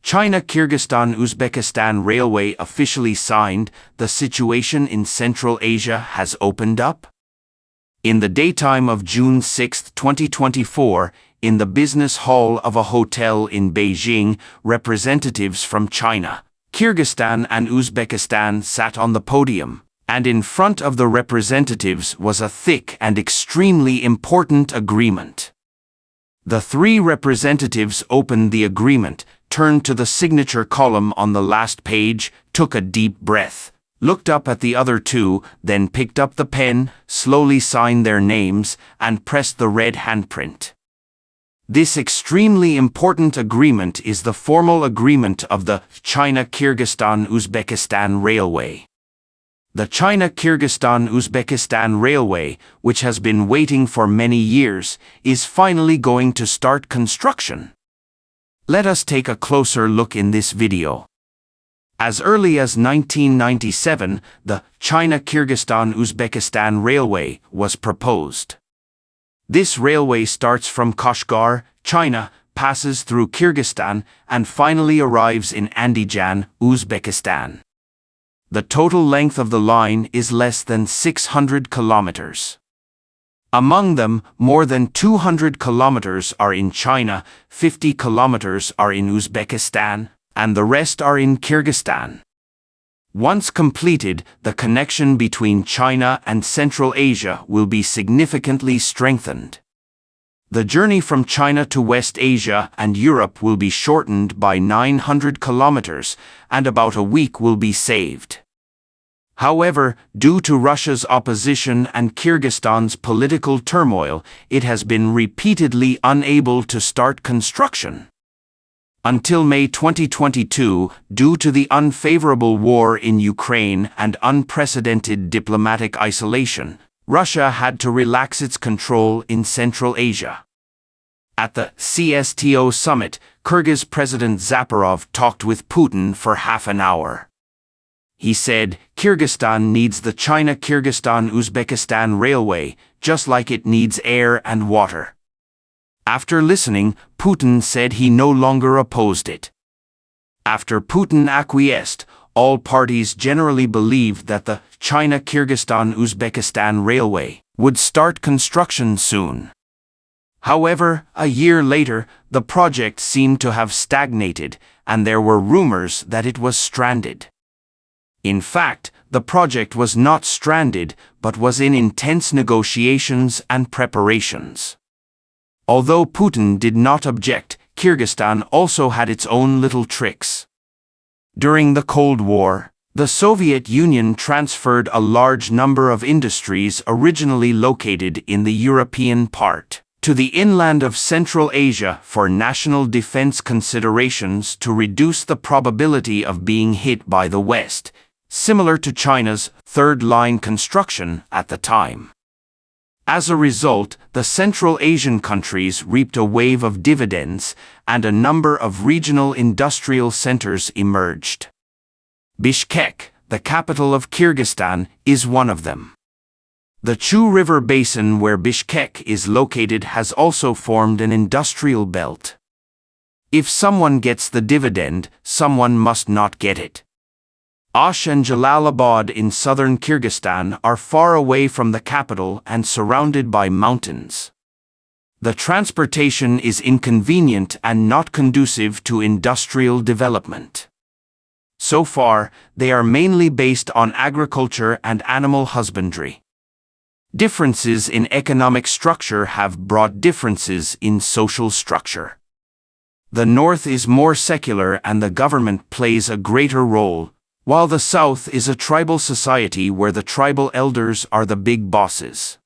China-Kyrgyzstan-Uzbekistan Railway officially signed, the situation in Central Asia has opened up? In the daytime of June 6, 2024, in the business hall of a hotel in Beijing, representatives from China, Kyrgyzstan and Uzbekistan sat on the podium, and in front of the representatives was a thick and extremely important agreement. The three representatives opened the agreement, turned to the signature column on the last page, took a deep breath, looked up at the other two, then picked up the pen, slowly signed their names, and pressed the red handprint. This extremely important agreement is the formal agreement of the China-Kyrgyzstan-Uzbekistan Railway. The China-Kyrgyzstan-Uzbekistan Railway, which has been waiting for many years, is finally going to start construction. Let us take a closer look in this video. As early as 1997, the China-Kyrgyzstan-Uzbekistan Railway was proposed. This railway starts from Kashgar, China, passes through Kyrgyzstan, and finally arrives in Andijan, Uzbekistan. The total length of the line is less than 600 kilometers. Among them, more than 200 kilometers are in China, 50 kilometers are in Uzbekistan, and the rest are in Kyrgyzstan. Once completed, the connection between China and Central Asia will be significantly strengthened. The journey from China to West Asia and Europe will be shortened by 900 kilometers, and about a week will be saved. However, due to Russia's opposition and Kyrgyzstan's political turmoil, it has been repeatedly unable to start construction. Until May 2022, due to the unfavorable war in Ukraine and unprecedented diplomatic isolation, Russia had to relax its control in Central Asia. At the CST Summit, Kyrgyz President Zaparov talked with Putin for half an hour. He said, Kyrgyzstan needs the China-Kyrgyzstan-Uzbekistan Railway, just like it needs air and water. After listening, Putin said he no longer opposed it. After Putin acquiesced, all parties generally believed that the China-Kyrgyzstan-Uzbekistan Railway would start construction soon. However, a year later, the project seemed to have stagnated, and there were rumors that it was stranded. In fact, the project was not stranded, but was in intense negotiations and preparations. Although Putin did not object, Kyrgyzstan also had its own little tricks. During the Cold War, the Soviet Union transferred a large number of industries originally located in the European part to the inland of Central Asia for national defense considerations to reduce the probability of being hit by the West, similar to China's third-line construction at the time. As a result, the Central Asian countries reaped a wave of dividends, and a number of regional industrial centers emerged. Bishkek, the capital of Kyrgyzstan, is one of them. The Chu River basin where Bishkek is located has also formed an industrial belt. If someone gets the dividend, someone must not get it. Osh and Jalalabad in southern Kyrgyzstan are far away from the capital and surrounded by mountains. The transportation is inconvenient and not conducive to industrial development. So far, they are mainly based on agriculture and animal husbandry. Differences in economic structure have brought differences in social structure. The north is more secular and the government plays a greater role, while the south is a tribal society where the tribal elders are the big bosses.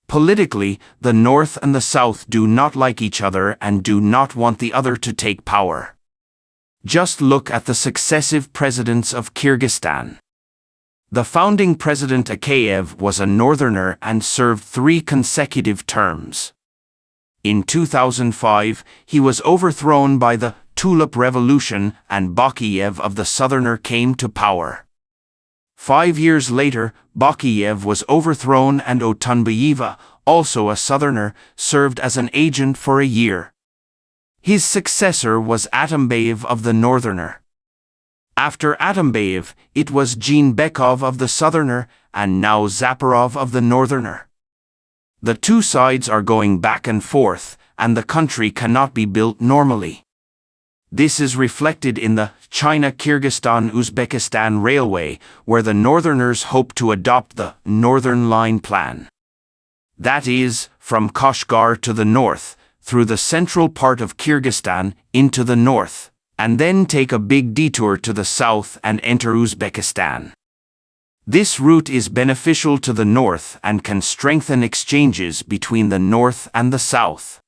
Politically, the north and the south do not like each other and do not want the other to take power. Just look at the successive presidents of Kyrgyzstan. The founding president Akayev was a northerner and served 3 consecutive terms. In 2005, he was overthrown by the Tulip Revolution and Bakiyev of the southerner came to power. 5 years later, Bakiyev was overthrown and Otunbayeva, also a southerner, served as an agent for a year. His successor was Atambayev of the Northerner. After Atambayev, it was Jeanbekov of the Southerner, and now Zaporov of the Northerner. The two sides are going back and forth, and the country cannot be built normally. This is reflected in the China-Kyrgyzstan-Uzbekistan Railway, where the Northerners hope to adopt the Northern Line Plan. That is, from Kashgar to the north, through the central part of Kyrgyzstan, into the north, and then take a big detour to the south and enter Uzbekistan. This route is beneficial to the north and can strengthen exchanges between the north and the south.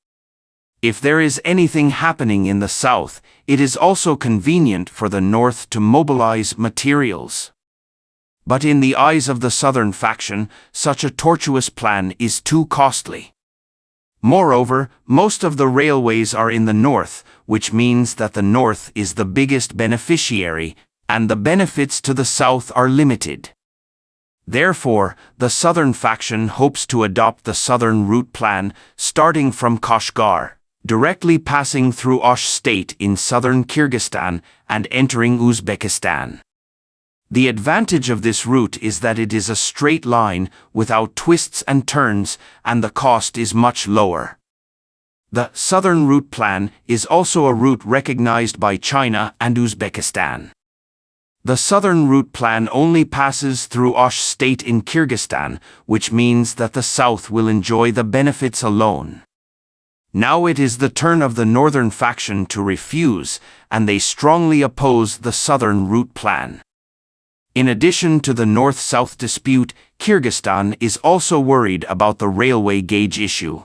If there is anything happening in the south, it is also convenient for the north to mobilize materials. But in the eyes of the southern faction, such a tortuous plan is too costly. Moreover, most of the railways are in the north, which means that the north is the biggest beneficiary, and the benefits to the south are limited. Therefore, the southern faction hopes to adopt the southern route plan, starting from Kashgar, directly passing through Osh state in southern Kyrgyzstan and entering Uzbekistan. The advantage of this route is that it is a straight line without twists and turns, and the cost is much lower. The southern route plan is also a route recognized by China and Uzbekistan. The southern route plan only passes through Osh state in Kyrgyzstan, which means that the south will enjoy the benefits alone. Now it is the turn of the northern faction to refuse, and they strongly oppose the southern route plan. In addition to the north-south dispute, Kyrgyzstan is also worried about the railway gauge issue.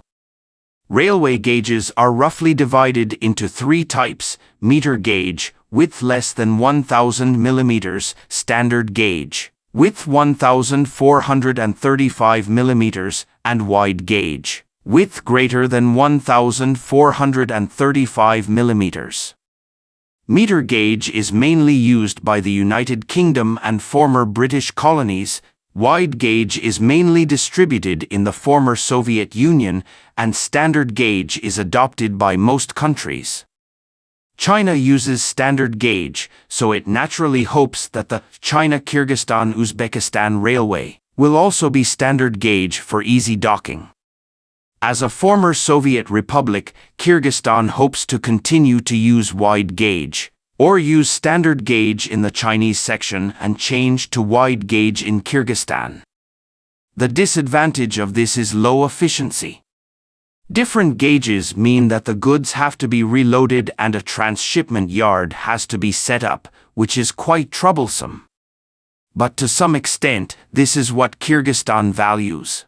Railway gauges are roughly divided into three types: meter gauge, width less than 1,000 mm, standard gauge, width 1,435 mm, and wide gauge, width greater than 1,435 mm. Meter gauge is mainly used by the United Kingdom and former British colonies. Wide gauge is mainly distributed in the former Soviet Union, and standard gauge is adopted by most countries. China uses standard gauge, so it naturally hopes that the China-Kyrgyzstan-Uzbekistan Railway will also be standard gauge for easy docking. As a former Soviet republic, Kyrgyzstan hopes to continue to use wide gauge, or use standard gauge in the Chinese section and change to wide gauge in Kyrgyzstan. The disadvantage of this is low efficiency. Different gauges mean that the goods have to be reloaded and a transshipment yard has to be set up, which is quite troublesome. But to some extent, this is what Kyrgyzstan values.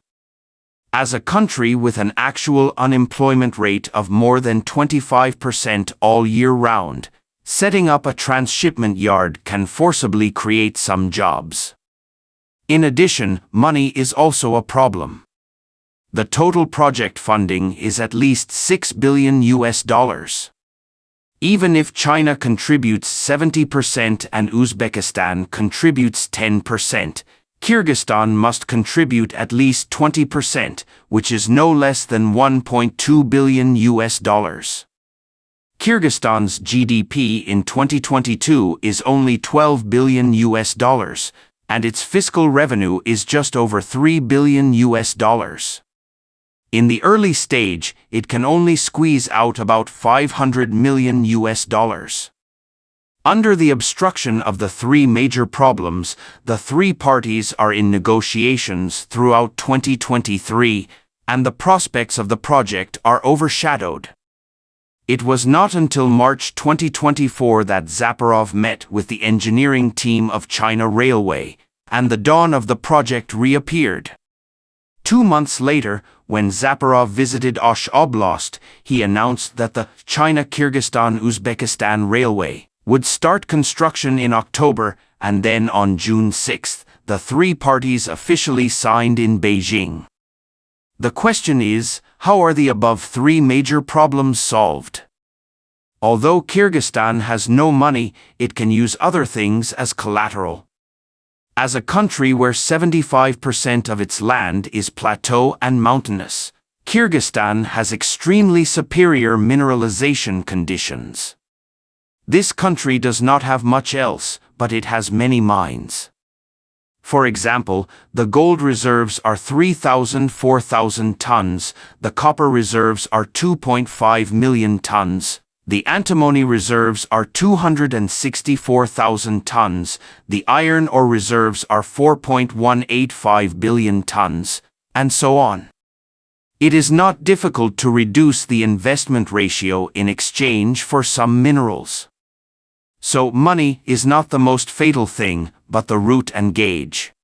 As a country with an actual unemployment rate of more than 25% all year round, setting up a transshipment yard can forcibly create some jobs. In addition, money is also a problem. The total project funding is at least $6 billion. Even if China contributes 70% and Uzbekistan contributes 10%, Kyrgyzstan must contribute at least 20%, which is no less than $1.2 billion. Kyrgyzstan's GDP in 2022 is only $12 billion, and its fiscal revenue is just over $3 billion. In the early stage, it can only squeeze out about $500 million. Under the obstruction of the three major problems, the three parties are in negotiations throughout 2023, and the prospects of the project are overshadowed. It was not until March 2024 that Zaporov met with the engineering team of China Railway, and the dawn of the project reappeared. 2 months later, when Zaporov visited Osh Oblast, he announced that the China-Kyrgyzstan-Uzbekistan Railway would start construction in October, and then on June 6, the three parties officially signed in Beijing. The question is, how are the above three major problems solved? Although Kyrgyzstan has no money, it can use other things as collateral. As a country where 75% of its land is plateau and mountainous, Kyrgyzstan has extremely superior mineralization conditions. This country does not have much else, but it has many mines. For example, the gold reserves are 4,000 tons, the copper reserves are 2.5 million tons, the antimony reserves are 264,000 tons, the iron ore reserves are 4.185 billion tons, and so on. It is not difficult to reduce the investment ratio in exchange for some minerals. So money is not the most fatal thing, but the route and gauge.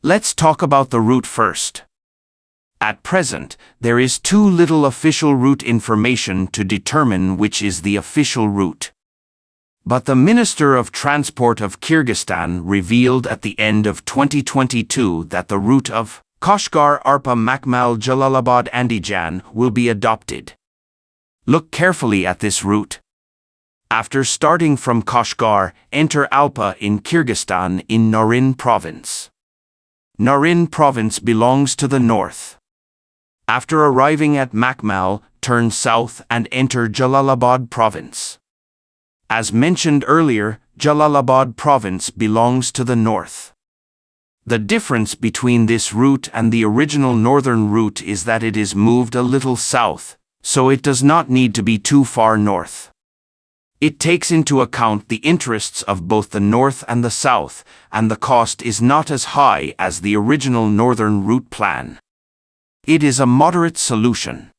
Let's talk about the route first. At present, there is too little official route information to determine which is the official route. But the Minister of Transport of Kyrgyzstan revealed at the end of 2022 that the route of Kashgar-Arpa-Makmal-Jalalabad-Andijan will be adopted. Look carefully at this route. After starting from Kashgar, enter Alpa in Kyrgyzstan in Norin Province. Norin Province belongs to the north. After arriving at Makmal, turn south and enter Jalalabad Province. As mentioned earlier, Jalalabad Province belongs to the north. The difference between this route and the original northern route is that it is moved a little south, so it does not need to be too far north. It takes into account the interests of both the north and the south, and the cost is not as high as the original northern route plan. It is a moderate solution.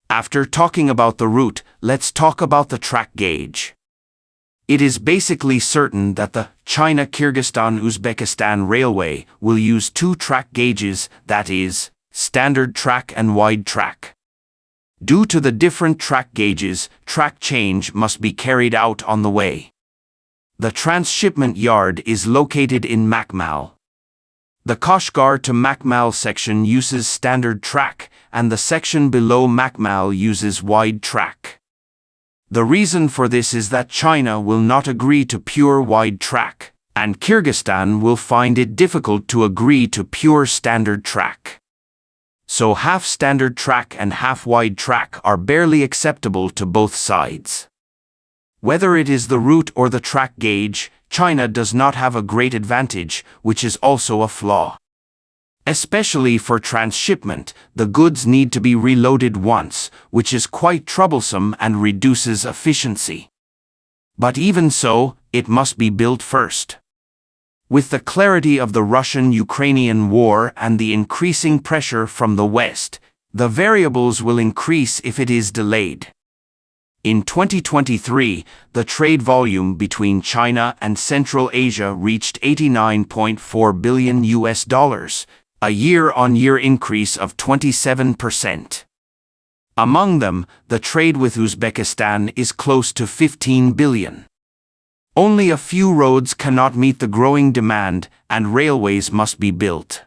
After talking about the route, let's talk about the track gauge. It is basically certain that the China-Kyrgyzstan-Uzbekistan Railway will use two track gauges, that is, standard track and wide track. Due to the different track gauges, track change must be carried out on the way. The transshipment yard is located in Makmal. The Kashgar to Makmal section uses standard track, and the section below Makmal uses wide track. The reason for this is that China will not agree to pure wide track, and Kyrgyzstan will find it difficult to agree to pure standard track. So half standard track and half wide track are barely acceptable to both sides. Whether it is the route or the track gauge, China does not have a great advantage, which is also a flaw. Especially for transshipment, the goods need to be reloaded once, which is quite troublesome and reduces efficiency. But even so, it must be built first. With the clarity of the Russian-Ukrainian war and the increasing pressure from the West, the variables will increase if it is delayed. In 2023, the trade volume between China and Central Asia reached $89.4 billion, a year-on-year increase of 27%. Among them, the trade with Uzbekistan is close to $15 billion. Only a few roads cannot meet the growing demand, and railways must be built.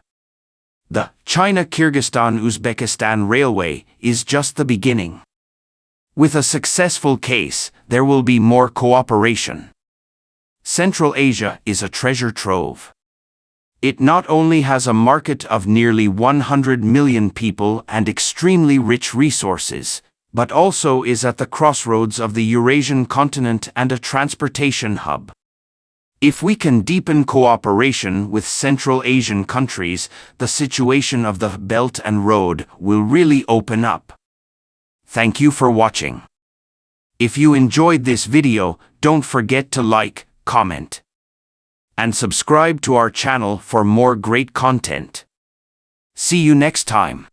The China-Kyrgyzstan-Uzbekistan Railway is just the beginning. With a successful case, there will be more cooperation. Central Asia is a treasure trove. It not only has a market of nearly 100 million people and extremely rich resources, but also is at the crossroads of the Eurasian continent and a transportation hub. If we can deepen cooperation with Central Asian countries, the situation of the Belt and Road will really open up. Thank you for watching. If you enjoyed this video, don't forget to like, comment, and subscribe to our channel for more great content. See you next time.